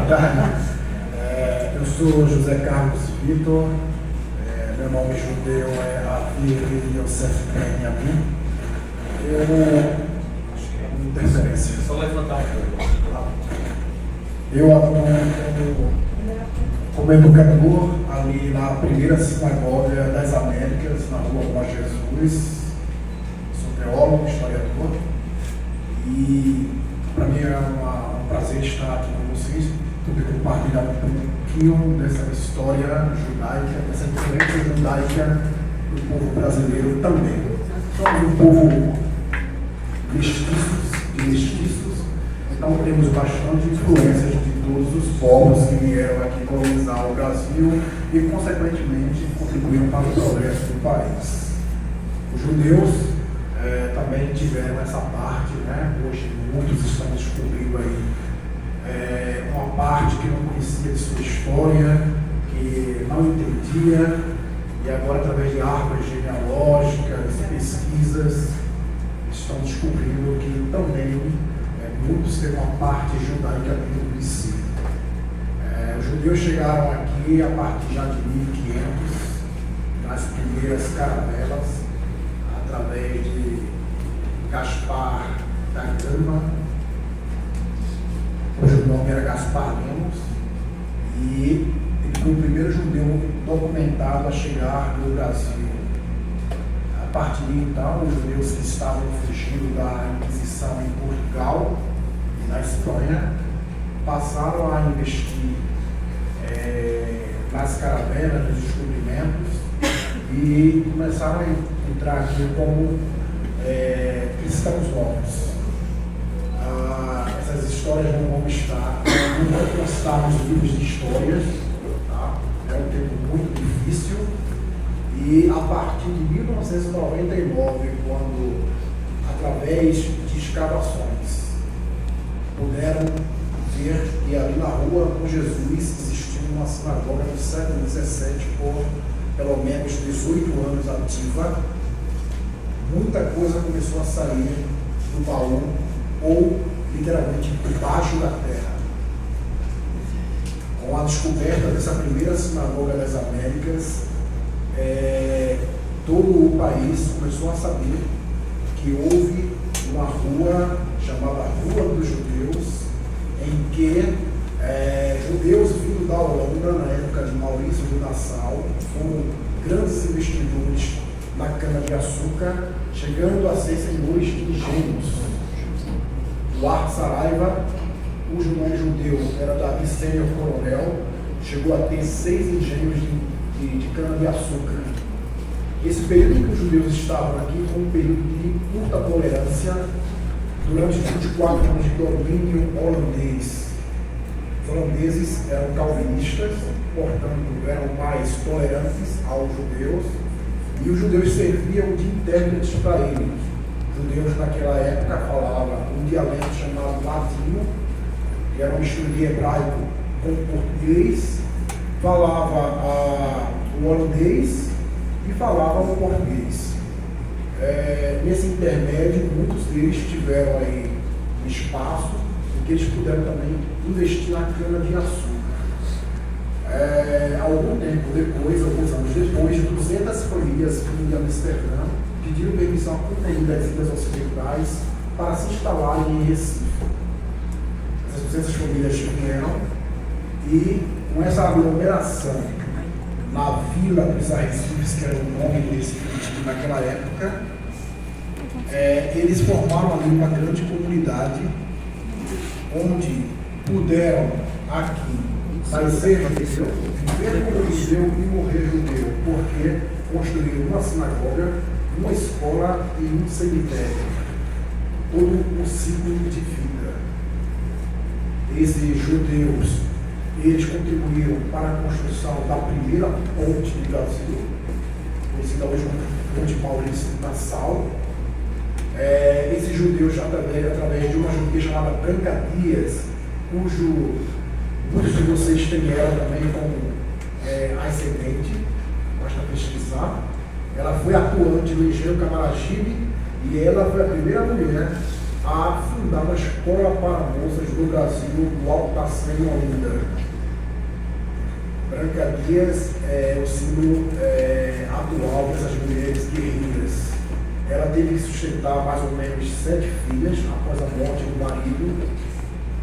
tarde. Eu sou José Carlos Vitor, meu nome judeu é Avir Yosef Benyamin. Interferência. Só levantar um pouco. Eu atuo como educador ali na primeira sinagoga das Américas, na Rua Bom Jesus. Sou teólogo, historiador. E para mim é um prazer estar aqui com vocês, poder compartilhar um pouquinho dessa história judaica, dessa diferença judaica do povo brasileiro também. Somos um povo mestiços, então temos bastante influências de todos os povos que vieram aqui colonizar o Brasil e, consequentemente, contribuíram para o progresso do país. Os judeus também tiveram essa parte, né? Hoje muitos estão descobrindo aí uma parte que não conhecia de sua história, que não entendia, e agora, através de árvores genealógicas, pesquisas, estão descobrindo que também muitos têm uma parte judaica dentro de si. Os judeus chegaram aqui a partir já de 1500, nas primeiras caravelas, através de Gaspar da Gama, cujo nome era Gaspar Lemos, e ele foi o primeiro judeu documentado a chegar no Brasil. A partir de então, os judeus que estavam fugindo da Inquisição em Portugal e na Espanha passaram a investir nas caravelas, nos descobrimentos, e começaram a entrar aqui como cristãos novos. Essas histórias não vão constar nos livros de histórias, tá? É um tempo muito difícil, e a partir de 1999, quando, através de escavações, puderam ver que ali na Rua com Jesus existia uma sinagoga no século XVII por pelo menos 18 anos ativa, muita coisa começou a sair do baú ou literalmente debaixo da terra. Com a descoberta dessa primeira sinagoga das Américas, todo o país começou a saber que houve uma rua chamada Rua dos Judeus, em que judeus vindos da Holanda, na época de Maurício de Nassau, foram grandes investidores na cana-de-açúcar, chegando a ser senhores de engenhos. Duarte Saraiva, cujo nome judeu era Davi Sênior Coronel, chegou a ter 6 engenhos de cana-de-açúcar. Esse período em que os judeus estavam aqui foi um período de curta tolerância durante 24 anos de domínio holandês. Os holandeses eram calvinistas, portanto eram mais tolerantes aos judeus, e os judeus serviam de intérpretes para eles. Os judeus naquela época falavam um dialeto chamado latino, que era uma mistura de hebraico com português, falava o holandês e falava o português. Nesse intermédio, muitos deles tiveram aí um espaço em que eles puderam também investir na cana-de-açúcar. Algum tempo depois, alguns anos depois, 200 famílias de Amsterdã pediram permissão à UTI das Ilhas Ocidentais para se instalarem em Recife. Essas 200 famílias vieram e, com essa aglomeração na Vila dos Arrecifes, que era o nome desse município naquela época, eles formaram ali uma grande comunidade onde puderam aqui nascer judeu, viver como judeu e morrer judeu, porque construíram uma sinagoga, uma escola e um cemitério. Todo um ciclo de vida. Esses judeus, eles contribuíram para a construção da primeira ponte do Brasil, conhecida hoje como Ponte Maurício de Nassau. Esses judeus, através de uma judia chamada Branca Dias, cujo muitos de vocês têm ela também como ascendente, basta pesquisar. Ela foi atuante no engenho Camaragibe e ela foi a primeira mulher a fundar uma escola para moças do Brasil, do Alto da Serra em Olinda. Branca Dias é o símbolo atual dessas mulheres guerreiras. Ela teve que sustentar mais ou menos 7 filhas após a morte do marido.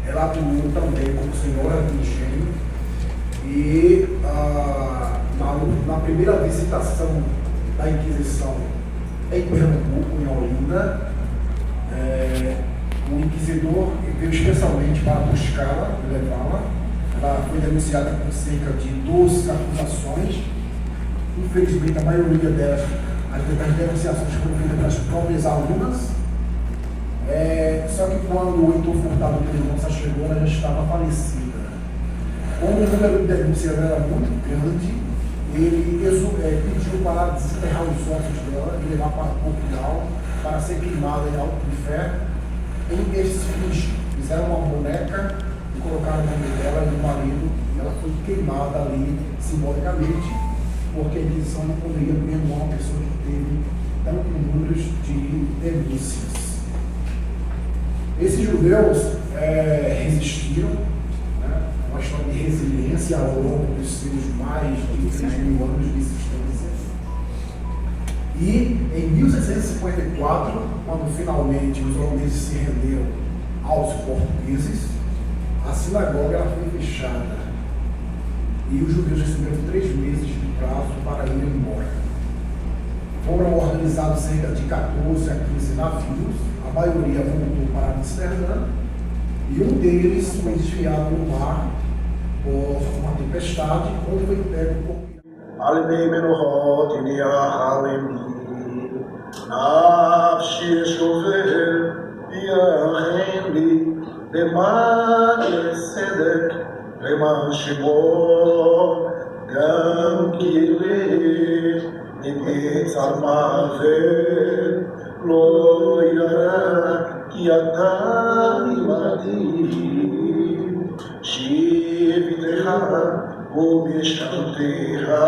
Ela atuou também como senhora de engenho e na primeira visitação da Inquisição em Pernambuco, em Olinda, o inquisidor veio especialmente para buscá-la e levá-la. Ela foi denunciada com cerca de 12 acusações. Infelizmente, a maioria delas, as denunciações foram feitas pelas próprias alunas. Só que quando o Heitor Furtado Mendonça chegou, ela já estava falecida. Como o número de denúncias era muito grande, ele pediu para desenterrar os ossos dela e levar para Portugal para ser queimada em alto inferno. Em esses fins, fizeram uma boneca e colocaram o nome dela e do marido, e ela foi queimada ali simbolicamente, porque a Inquisição não poderia perdoar uma pessoa que teve tantos números de denúncias. Esses judeus resistiram, né? Uma história de resiliência ao longo dos seus mais de 3.000 anos de existência. E em 1654, quando finalmente os holandeses se renderam aos portugueses, a sinagoga ela foi fechada e os judeus receberam 3 meses de prazo para irem embora. Foram organizados cerca de 14 a 15 navios, a maioria voltou para Amsterdã e um deles foi desviado no mar por uma tempestade, onde foi pego por Almei Menorot Iniahalemi Nafshi Shover Yaheli Leman Sedek Leman Shimo Gam Kile Nibitz Almave Lo Yara Kiata Imadi Shiviteha ובשתותיה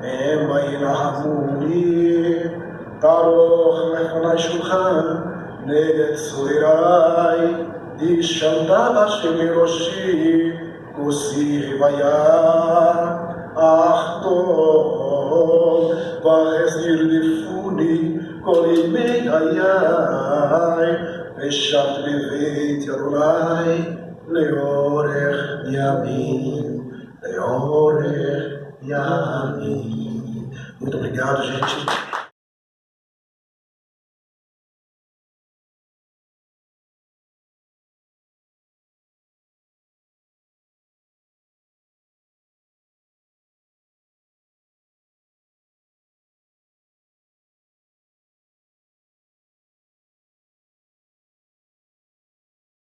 המה ינעמוני תערוך לפני שולחן נגד צורריי נשאלת בשם מראשי כוסי הוויה אך טוב ואז נרדפוני כל ימי חיי ושבת בבית אדוני לאורך ימים Muito obrigado, gente.